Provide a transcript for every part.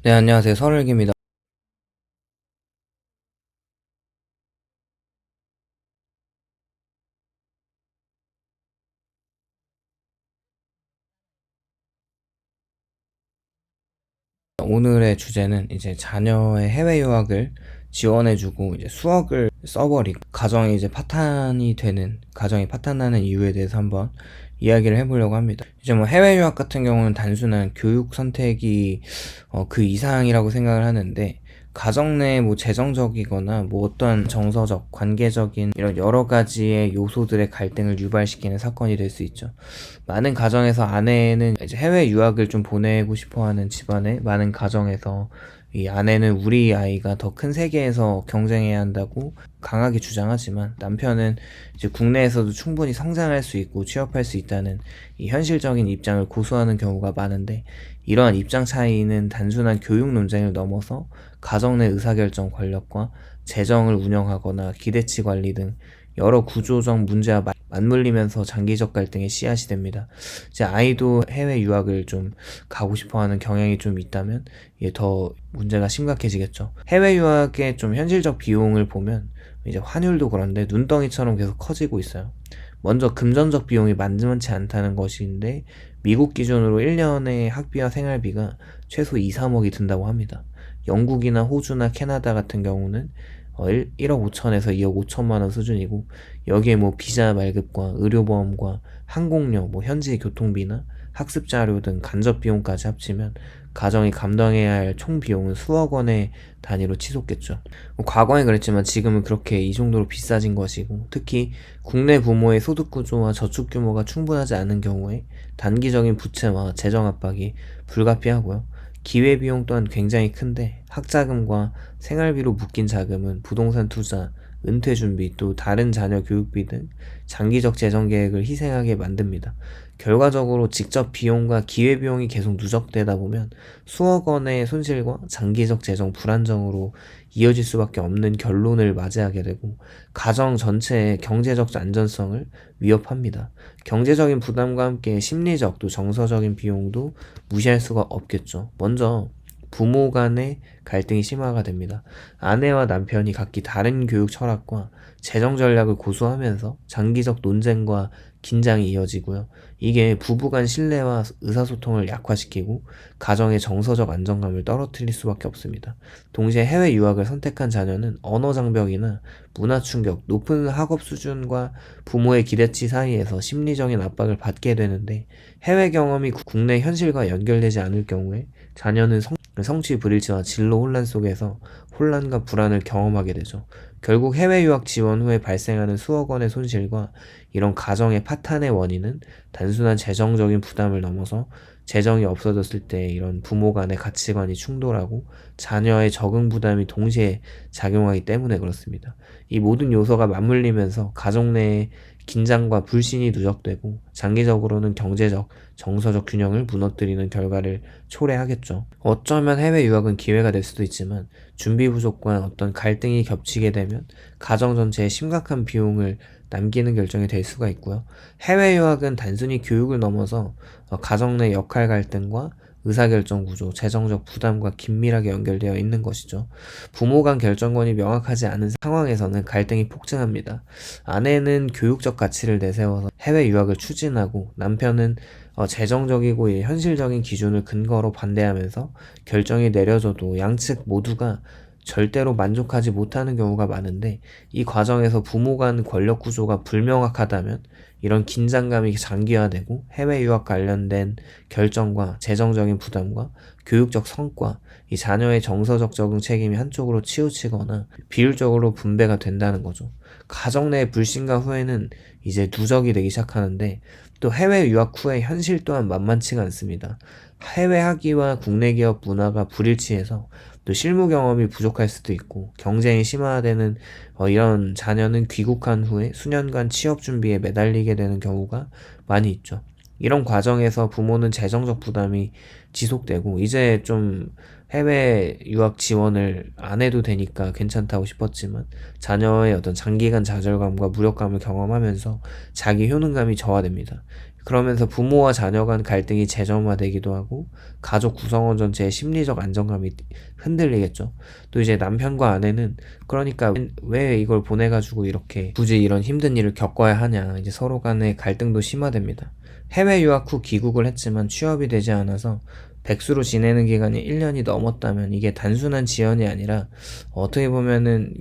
네, 안녕하세요. 설일기입니다. 오늘의 주제는 이제 자녀의 해외 유학을 지원해주고 이제 수억을 써버리고 가정이 파탄나는 이유에 대해서 한번 이야기를 해보려고 합니다. 이제 뭐 해외 유학 같은 경우는 단순한 교육 선택이 그 이상이라고 생각을 하는데, 가정 내 뭐 재정적이거나 뭐 어떤 정서적, 관계적인 이런 여러 가지의 요소들의 갈등을 유발시키는 사건이 될 수 있죠. 많은 가정에서 아내는 이제 해외 유학을 좀 보내고 싶어 하는 집안의 많은 가정에서, 이 아내는 우리 아이가 더 큰 세계에서 경쟁해야 한다고 강하게 주장하지만, 남편은 이제 국내에서도 충분히 성장할 수 있고 취업할 수 있다는 이 현실적인 입장을 고수하는 경우가 많은데, 이러한 입장 차이는 단순한 교육 논쟁을 넘어서 가정 내 의사결정 권력과 재정을 운영하거나 기대치 관리 등 여러 구조적 문제와 맞물리면서 장기적 갈등의 씨앗이 됩니다. 이제 아이도 해외 유학을 좀 가고 싶어 하는 경향이 좀 있다면 이게 더 문제가 심각해지겠죠. 해외 유학의 좀 현실적 비용을 보면 이제 환율도 그런데 눈덩이처럼 계속 커지고 있어요. 먼저 금전적 비용이 만만치 않다는 것인데, 미국 기준으로 1년의 학비와 생활비가 최소 2, 3억이 든다고 합니다. 영국이나 호주나 캐나다 같은 경우는 1억 5천에서 2억 5천만 원 수준이고, 여기에 뭐 비자 발급과 의료보험과 항공료, 뭐 현지 교통비나 학습 자료 등 간접 비용까지 합치면 가정이 감당해야 할 총 비용은 수억 원의 단위로 치솟겠죠. 뭐 과거엔 그랬지만 지금은 그렇게 이 정도로 비싸진 것이고, 특히 국내 부모의 소득 구조와 저축 규모가 충분하지 않은 경우에 단기적인 부채와 재정 압박이 불가피하고요. 기회비용 또한 굉장히 큰데, 학자금과 생활비로 묶인 자금은 부동산 투자, 은퇴 준비, 또 다른 자녀 교육비 등 장기적 재정 계획을 희생하게 만듭니다. 결과적으로 직접 비용과 기회비용이 계속 누적되다 보면 수억 원의 손실과 장기적 재정 불안정으로 이어질 수밖에 없는 결론을 맞이하게 되고, 가정 전체의 경제적 안전성을 위협합니다. 경제적인 부담과 함께 심리적 또 정서적인 비용도 무시할 수가 없겠죠. 먼저 부모 간의 갈등이 심화가 됩니다. 아내와 남편이 각기 다른 교육 철학과 재정 전략을 고수하면서 장기적 논쟁과 긴장이 이어지고요. 이게 부부 간 신뢰와 의사소통을 약화시키고 가정의 정서적 안정감을 떨어뜨릴 수밖에 없습니다. 동시에 해외 유학을 선택한 자녀는 언어 장벽이나 문화 충격, 높은 학업 수준과 부모의 기대치 사이에서 심리적인 압박을 받게 되는데, 해외 경험이 국내 현실과 연결되지 않을 경우에 자녀는 성취 불일치와 진로 혼란 속에서 혼란과 불안을 경험하게 되죠. 결국 해외 유학 지원 후에 발생하는 수억 원의 손실과 이런 가정의 파탄의 원인은 단순한 재정적인 부담을 넘어서, 재정이 없어졌을 때 이런 부모 간의 가치관이 충돌하고 자녀의 적응 부담이 동시에 작용하기 때문에 그렇습니다. 이 모든 요소가 맞물리면서 가정 내에 긴장과 불신이 누적되고 장기적으로는 경제적, 정서적 균형을 무너뜨리는 결과를 초래하겠죠. 어쩌면 해외 유학은 기회가 될 수도 있지만, 준비 부족과 어떤 갈등이 겹치게 되면 가정 전체에 심각한 비용을 남기는 결정이 될 수가 있고요. 해외 유학은 단순히 교육을 넘어서 가정 내 역할 갈등과 의사결정 구조, 재정적 부담과 긴밀하게 연결되어 있는 것이죠. 부모 간 결정권이 명확하지 않은 상황에서는 갈등이 폭증합니다. 아내는 교육적 가치를 내세워서 해외 유학을 추진하고, 남편은 재정적이고 현실적인 기준을 근거로 반대하면서 결정이 내려져도 양측 모두가 절대로 만족하지 못하는 경우가 많은데, 이 과정에서 부모 간 권력 구조가 불명확하다면 이런 긴장감이 장기화되고 해외 유학 관련된 결정과 재정적인 부담과 교육적 성과, 이 자녀의 정서적 적응 책임이 한쪽으로 치우치거나 비율적으로 분배가 된다는 거죠. 가정 내 불신과 후회는 이제 누적이 되기 시작하는데, 또 해외 유학 후의 현실 또한 만만치가 않습니다. 해외 학위와 국내 기업 문화가 불일치해서 또 실무 경험이 부족할 수도 있고, 경쟁이 심화되는 이런 자녀는 귀국한 후에 수년간 취업 준비에 매달리게 되는 경우가 많이 있죠. 이런 과정에서 부모는 재정적 부담이 지속되고, 이제 좀 해외 유학 지원을 안 해도 되니까 괜찮다고 싶었지만, 자녀의 어떤 장기간 좌절감과 무력감을 경험하면서 자기 효능감이 저하됩니다. 그러면서 부모와 자녀 간 갈등이 재점화되기도 하고 가족 구성원 전체의 심리적 안정감이 흔들리겠죠. 또 이제 남편과 아내는 그러니까 왜 이걸 보내가지고 이렇게 굳이 이런 힘든 일을 겪어야 하냐, 이제 서로 간의 갈등도 심화됩니다. 해외 유학 후 귀국을 했지만 취업이 되지 않아서 백수로 지내는 기간이 1년이 넘었다면 이게 단순한 지연이 아니라 어떻게 보면은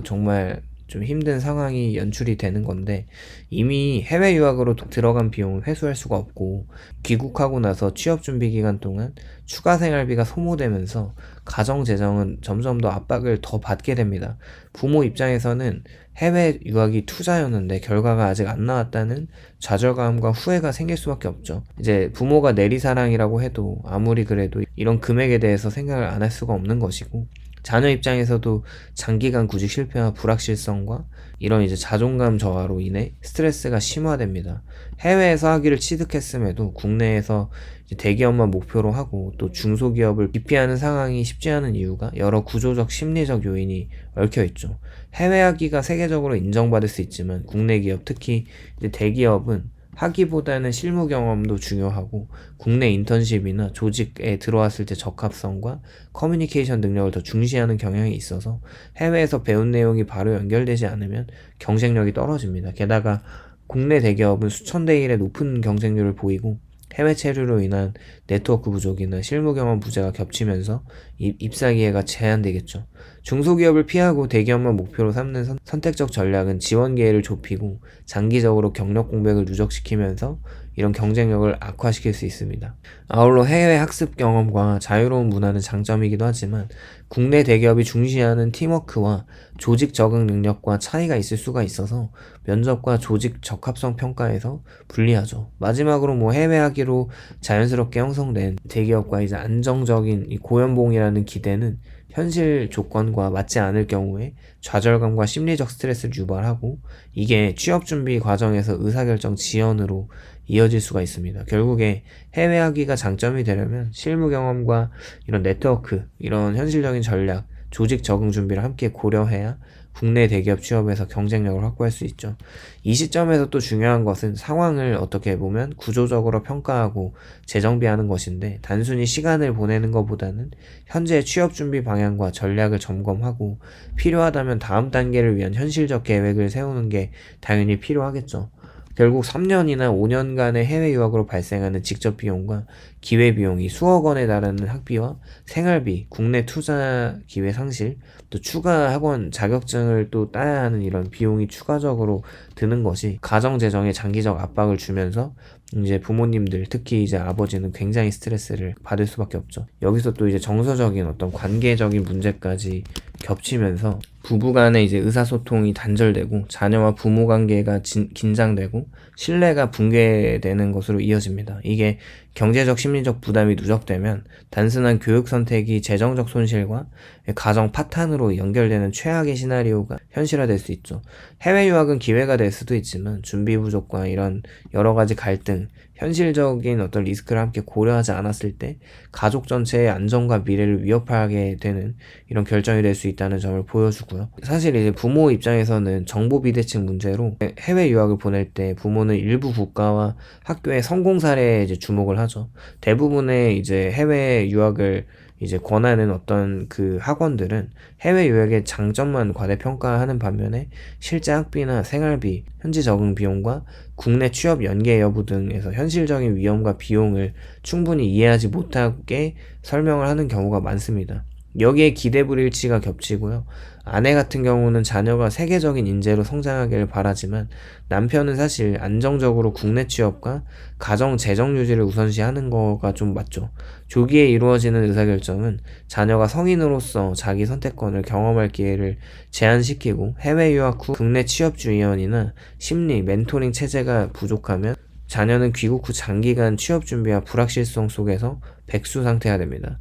정말 좀 힘든 상황이 연출이 되는 건데, 이미 해외 유학으로 들어간 비용을 회수할 수가 없고 귀국하고 나서 취업 준비 기간 동안 추가 생활비가 소모되면서 가정 재정은 점점 더 압박을 더 받게 됩니다. 부모 입장에서는 해외 유학이 투자였는데 결과가 아직 안 나왔다는 좌절감과 후회가 생길 수밖에 없죠. 이제 부모가 내리사랑이라고 해도 아무리 그래도 이런 금액에 대해서 생각을 안 할 수가 없는 것이고, 자녀 입장에서도 장기간 구직 실패와 불확실성과 이런 이제 자존감 저하로 인해 스트레스가 심화됩니다. 해외에서 학위를 취득했음에도 국내에서 이제 대기업만 목표로 하고 또 중소기업을 기피하는 상황이 쉽지 않은 이유가 여러 구조적 심리적 요인이 얽혀 있죠. 해외 학위가 세계적으로 인정받을 수 있지만 국내 기업, 특히 이제 대기업은 학위보다는 실무 경험도 중요하고 국내 인턴십이나 조직에 들어왔을 때 적합성과 커뮤니케이션 능력을 더 중시하는 경향이 있어서 해외에서 배운 내용이 바로 연결되지 않으면 경쟁력이 떨어집니다. 게다가 국내 대기업은 수천 대 1의 높은 경쟁률을 보이고 해외 체류로 인한 네트워크 부족이나 실무 경험 부재가 겹치면서 입사 기회가 제한되겠죠. 중소기업을 피하고 대기업만 목표로 삼는 선택적 전략은 지원 기회를 좁히고 장기적으로 경력 공백을 누적시키면서 이런 경쟁력을 악화시킬 수 있습니다. 아울러 해외 학습 경험과 자유로운 문화는 장점이기도 하지만 국내 대기업이 중시하는 팀워크와 조직 적응 능력과 차이가 있을 수가 있어서 면접과 조직 적합성 평가에서 불리하죠. 마지막으로 해외 학위로 자연스럽게 형성된 대기업과 이제 안정적인 이 고연봉이라는 기대는 현실 조건과 맞지 않을 경우에 좌절감과 심리적 스트레스를 유발하고 이게 취업 준비 과정에서 의사결정 지연으로 이어질 수가 있습니다. 결국에 해외 학위가 장점이 되려면 실무 경험과 이런 네트워크, 이런 현실적인 전략, 조직 적응 준비를 함께 고려해야 국내 대기업 취업에서 경쟁력을 확보할 수 있죠. 이 시점에서 또 중요한 것은 상황을 어떻게 보면 구조적으로 평가하고 재정비하는 것인데, 단순히 시간을 보내는 것보다는 현재 취업 준비 방향과 전략을 점검하고 필요하다면 다음 단계를 위한 현실적 계획을 세우는 게 당연히 필요하겠죠. 결국 3년이나 5년간의 해외 유학으로 발생하는 직접 비용과 기회 비용이 수억 원에 달하는 학비와 생활비, 국내 투자 기회 상실, 또 추가 학원 자격증을 또 따야 하는 이런 비용이 추가적으로 드는 것이 가정 재정에 장기적 압박을 주면서 이제 부모님들, 특히 이제 아버지는 굉장히 스트레스를 받을 수밖에 없죠. 여기서 또 이제 정서적인 어떤 관계적인 문제까지 겹치면서 부부간의 이제 의사소통이 단절되고 자녀와 부모 관계가 긴장되고 신뢰가 붕괴되는 것으로 이어집니다. 이게 경제적 심리적 부담이 누적되면 단순한 교육 선택이 재정적 손실과 가정 파탄으로 연결되는 최악의 시나리오가 현실화될 수 있죠. 해외 유학은 기회가 될 수도 있지만 준비 부족과 이런 여러 가지 갈등, 현실적인 어떤 리스크를 함께 고려하지 않았을 때 가족 전체의 안정과 미래를 위협하게 되는 이런 결정이 될 수 있다는 점을 보여주고요. 사실 이제 부모 입장에서는 정보 비대칭 문제로 해외 유학을 보낼 때 부모는 일부 국가와 학교의 성공 사례에 이제 주목을 하죠. 대부분의 이제 해외 유학을 이제 권하는 어떤 그 학원들은 해외 유학의 장점만 과대평가하는 반면에 실제 학비나 생활비, 현지 적응 비용과 국내 취업 연계 여부 등에서 현실적인 위험과 비용을 충분히 이해하지 못하게 설명을 하는 경우가 많습니다. 여기에 기대 불일치가 겹치고요. 아내 같은 경우는 자녀가 세계적인 인재로 성장하기를 바라지만 남편은 사실 안정적으로 국내 취업과 가정 재정 유지를 우선시하는 거가 좀 맞죠. 조기에 이루어지는 의사결정은 자녀가 성인으로서 자기 선택권을 경험할 기회를 제한시키고 해외 유학 후 국내 취업 지원이나 심리, 멘토링 체제가 부족하면 자녀는 귀국 후 장기간 취업 준비와 불확실성 속에서 백수 상태가 됩니다.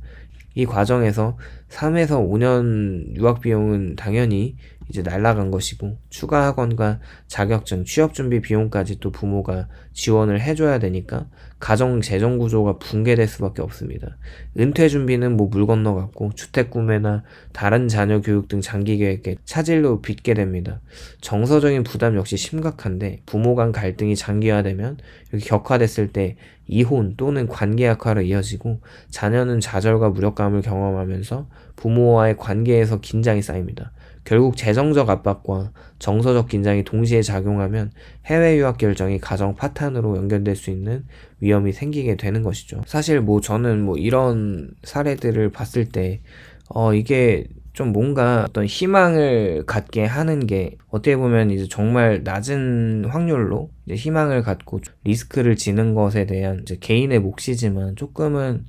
이 과정에서 3에서 5년 유학 비용은 당연히 이제 날라간 것이고, 추가 학원과 자격증, 취업 준비 비용까지 또 부모가 지원을 해줘야 되니까 가정 재정 구조가 붕괴될 수밖에 없습니다. 은퇴 준비는 뭐 물 건너갔고, 주택 구매나 다른 자녀 교육 등 장기 계획에 차질로 빚게 됩니다. 정서적인 부담 역시 심각한데, 부모 간 갈등이 장기화되면 이렇게 격화됐을 때 이혼 또는 관계 악화로 이어지고, 자녀는 좌절과 무력감을 경험하면서 부모와의 관계에서 긴장이 쌓입니다. 결국 재정적 압박과 정서적 긴장이 동시에 작용하면 해외 유학 결정이 가정 파탄으로 연결될 수 있는 위험이 생기게 되는 것이죠. 사실 뭐 저는 뭐 이런 사례들을 봤을 때 이게 좀 뭔가 어떤 희망을 갖게 하는 게, 어떻게 보면 이제 정말 낮은 확률로 이제 희망을 갖고 리스크를 지는 것에 대한 이제 개인의 몫이지만, 조금은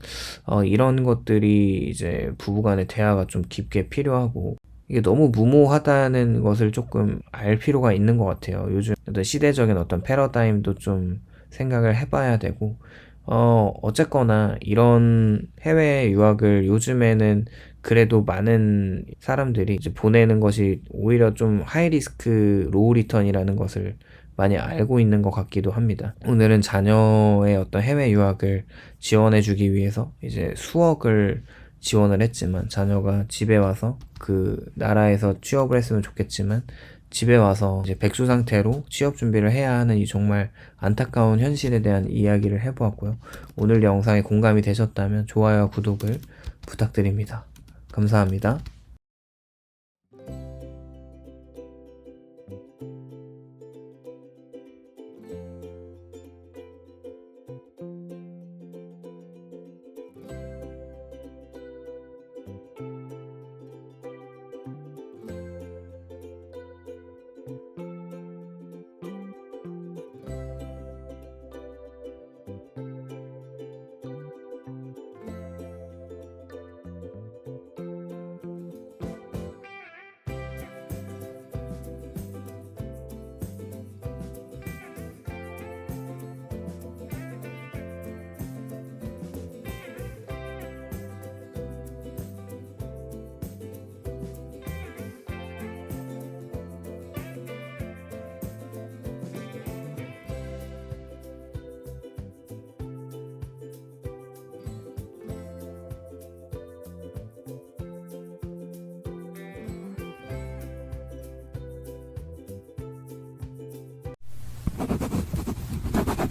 이런 것들이 이제 부부간의 대화가 좀 깊게 필요하고, 이게 너무 무모하다는 것을 조금 알 필요가 있는 것 같아요. 요즘 어떤 시대적인 어떤 패러다임도 좀 생각을 해봐야 되고, 어쨌거나 이런 해외 유학을 요즘에는 그래도 많은 사람들이 이제 보내는 것이 오히려 좀 하이 리스크 로우 리턴이라는 것을 많이 알고 있는 것 같기도 합니다. 오늘은 자녀의 어떤 해외 유학을 지원해주기 위해서 이제 수억을 지원을 했지만, 자녀가 집에 와서 그 나라에서 취업을 했으면 좋겠지만 집에 와서 이제 백수 상태로 취업 준비를 해야 하는 이 정말 안타까운 현실에 대한 이야기를 해보았고요. 오늘 영상에 공감이 되셨다면 좋아요와 구독을 부탁드립니다. 감사합니다.